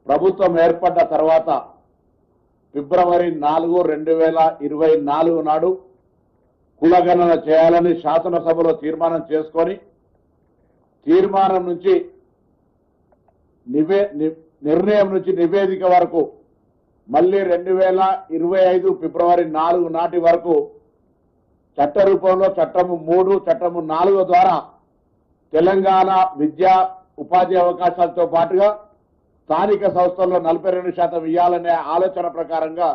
ప్రభుత్వం ఏర్పడ్డ తర్వాత ఫిబ్రవరి 4, 2024 నాడు కులగణన చేయాలని శాసనసభలో తీర్మానం చేసుకొని తీర్మానం నుంచి నిర్ణయం నుంచి నివేదిక వరకు మళ్ళీ 2025 ఫిబ్రవరి 4 నాటి వరకు చట్ట రూపంలో చట్టము 3, చట్టము 4 ద్వారా తెలంగాణ విద్యా ఉపాధి అవకాశాలతో పాటుగా స్థానిక సంస్థల్లో 42% ఇవ్వాలనే ఆలోచన ప్రకారంగా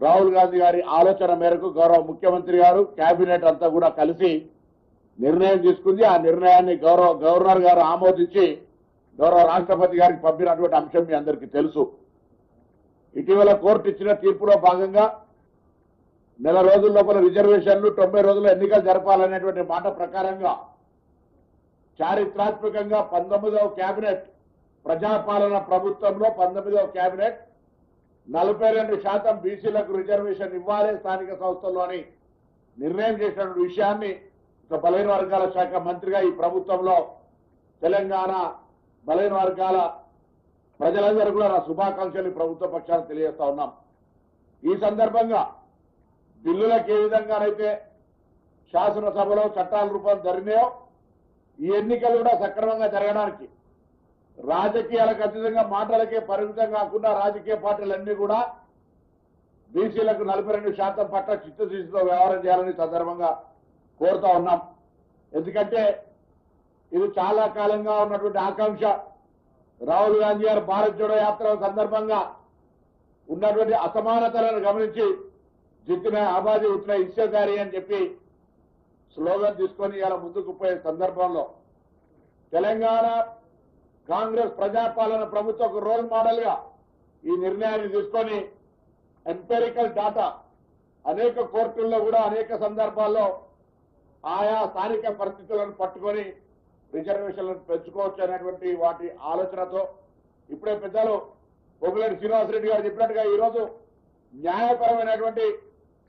రాహుల్ గాంధీ గారి ఆలోచన మేరకు గౌరవ ముఖ్యమంత్రి గారు కేబినెట్ అంతా కూడా కలిసి నిర్ణయం తీసుకుంది. ఆ నిర్ణయాన్ని గవర్నర్ గారు ఆమోదించి గౌరవ రాష్ట్రపతి గారికి పంపినటువంటి అంశం మీ అందరికీ తెలుసు. ఇటీవల కోర్టు ఇచ్చిన తీర్పులో భాగంగా నెల రోజుల లోపల రిజర్వేషన్లు 90 రోజుల్లో ఎన్నికలు జరపాలనేటువంటి మాట ప్రకారంగా చారిత్రాత్మకంగా 19వ కేబినెట్ ప్రజాపాలన ప్రభుత్వంలో 19వ కేబినెట్ 42% బీసీలకు రిజర్వేషన్ ఇవ్వాలి స్థానిక సంస్థల్లోని నిర్ణయం చేసిన విషయాన్ని ఒక బలహీన వర్గాల శాఖ మంత్రిగా ఈ ప్రభుత్వంలో తెలంగాణ బలహీన వర్గాల ప్రజలందరూ కూడా నా శుభాకాంక్షలు ప్రభుత్వ పక్షాన్ని తెలియజేస్తా ఉన్నాం. ఈ సందర్భంగా బిల్లులకు ఏ విధంగానైతే శాసనసభలో చట్టాల రూపం జరిగినాయో ఈ ఎన్నికలు కూడా సక్రమంగా జరగడానికి రాజకీయాలకు అతీతంగా మాటలకే పరిమితం కాకుండా రాజకీయ పార్టీలన్నీ కూడా బీసీలకు 42% పట్ల చిత్తశుద్ధితో వ్యవహారం చేయాలని సందర్భంగా కోరుతా ఉన్నాం. ఎందుకంటే ఇది చాలా కాలంగా ఉన్నటువంటి ఆకాంక్ష. రాహుల్ గాంధీ గారు భారత్ జోడో యాత్ర సందర్భంగా ఉన్నటువంటి అసమానతలను గమనించి జిత్తున ఆబాది ఉత్తున ఇచ్చేదారి అని చెప్పి స్లోగన్ తీసుకొని ఇలా ముందుకు పోయే సందర్భంలో తెలంగాణ కాంగ్రెస్ ప్రజాపాలన ప్రభుత్వం ఒక రోల్ మోడల్ గా ఈ నిర్ణయాన్ని తీసుకొని ఎంపెరికల్ డాటా అనేక కోర్టుల్లో కూడా అనేక సందర్భాల్లో ఆయా స్థానిక పరిస్థితులను పట్టుకొని రిజర్వేషన్లను పెంచుకోవచ్చు అనేటువంటి వాటి ఆలోచనతో ఇప్పుడే పెద్దలు పొంగులేటి శ్రీనివాసరెడ్డి గారు చెప్పినట్టుగా ఈరోజు న్యాయపరమైనటువంటి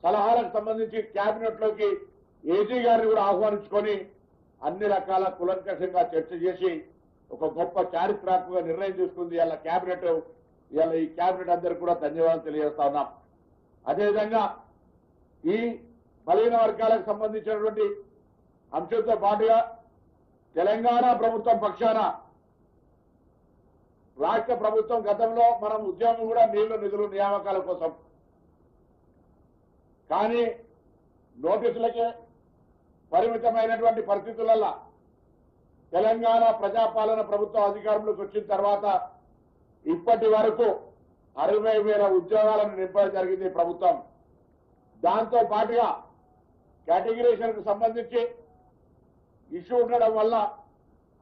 సలహాలకు సంబంధించి కేబినెట్ లోకి ఏజీ గారిని కూడా ఆహ్వానించుకొని అన్ని రకాల కులంకషంగా చర్చ చేసి ఒక గొప్ప చారిత్రాత్మక నిర్ణయం తీసుకుంది ఇలా కేబినెట్. ఇలా ఈ కేబినెట్ అందరికీ కూడా ధన్యవాదాలు తెలియజేస్తా ఉన్నాం. అదేవిధంగా ఈ బలహీన వర్గాలకు సంబంధించినటువంటి అంశంతో పాటుగా తెలంగాణ ప్రభుత్వం పక్షాన రాష్ట్ర ప్రభుత్వం గతంలో మనం ఉద్యమం కూడా నీళ్లు నిధులు నియామకాల కోసం కానీ నోటీసులకే పరిమితమైనటువంటి పరిస్థితులలో తెలంగాణ ప్రజాపాలన ప్రభుత్వం అధికారంలోకి వచ్చిన తర్వాత ఇప్పటి వరకు 60,000 ఉద్యోగాలను నింపడం జరిగింది ప్రభుత్వం. దాంతో పాటుగా కేటగిరీషన్ కు సంబంధించి ఇష్యూ ఉండడం వల్ల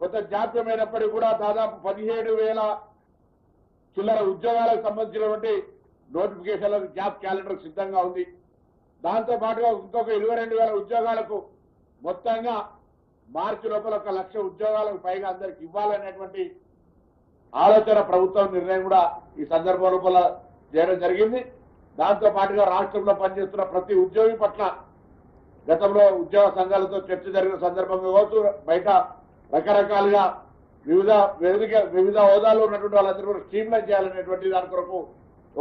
కొంత జాప్యమైనప్పటికీ కూడా దాదాపు 17,000 చిల్లర ఉద్యోగాలకు సంబంధించినటువంటి నోటిఫికేషన్లకు జాబ్ క్యాలెండర్ సిద్ధంగా ఉంది. దాంతో పాటుగా ఇంకొక 22,000 ఉద్యోగాలకు మొత్తంగా మార్చి లోపల 1,00,000 ఉద్యోగాలకు పైగా అందరికి ఇవ్వాలనేటువంటి ఆలోచన ప్రభుత్వం నిర్ణయం కూడా ఈ సందర్భం లోపల చేయడం జరిగింది. దాంతో పాటుగా రాష్ట్రంలో పనిచేస్తున్న ప్రతి ఉద్యోగి పట్ల గతంలో ఉద్యోగ సంఘాలతో చర్చ జరిగిన సందర్భంగా కావచ్చు బయట రకరకాలుగా వివిధ హోదాలో ఉన్నటువంటి వాళ్ళందరూ కూడా స్ట్రీమ్లైన్ చేయాలనేటువంటి దాని కొరకు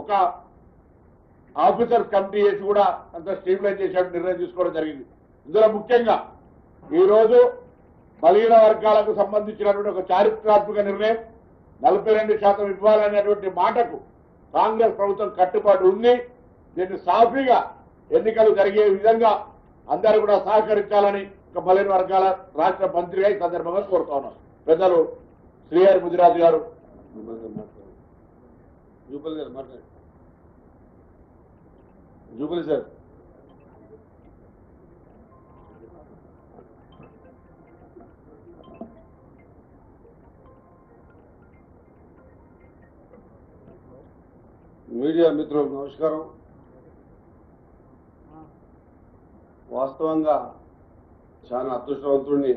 ఒక ఆఫీసర్స్ కమిటీ చేసి కూడా అంత స్ట్రీమ్లైన్ చేసే నిర్ణయం తీసుకోవడం జరిగింది. ఇందులో ముఖ్యంగా ఈ రోజు బలహీన వర్గాలకు సంబంధించినటువంటి ఒక చారిత్రాత్మక నిర్ణయం 42% ఇవ్వాలనేటువంటి మాటకు కాంగ్రెస్ ప్రభుత్వం కట్టుబాటు ఉంది. దీన్ని సాఫీగా ఎన్నికలు జరిగే విధంగా అందరూ కూడా సహకరించాలని ఒక బలహీన వర్గాల రాష్ట్ర మంత్రిగా ఈ సందర్భంగా కోరుతా ఉన్నారు. పెద్దలు శ్రీహరి ముదిరాజు గారు జూబిలీ సార్ మీడియా మిత్రులకు నమస్కారం. వాస్తవంగా చాలా అదృష్టవంతుడిని.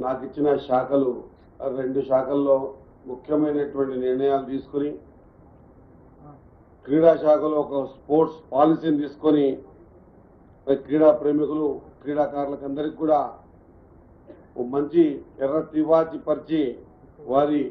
నాకు ఇచ్చిన శాఖలు 2 శాఖల్లో ముఖ్యమైనటువంటి నిర్ణయాలు తీసుకుని క్రీడా శాఖలో ఒక స్పోర్ట్స్ పాలసీని తీసుకొని క్రీడా ప్రేమికులు క్రీడాకారులకు అందరికీ కూడా మంచి ఎర్ర తివాచి పరిచి వారి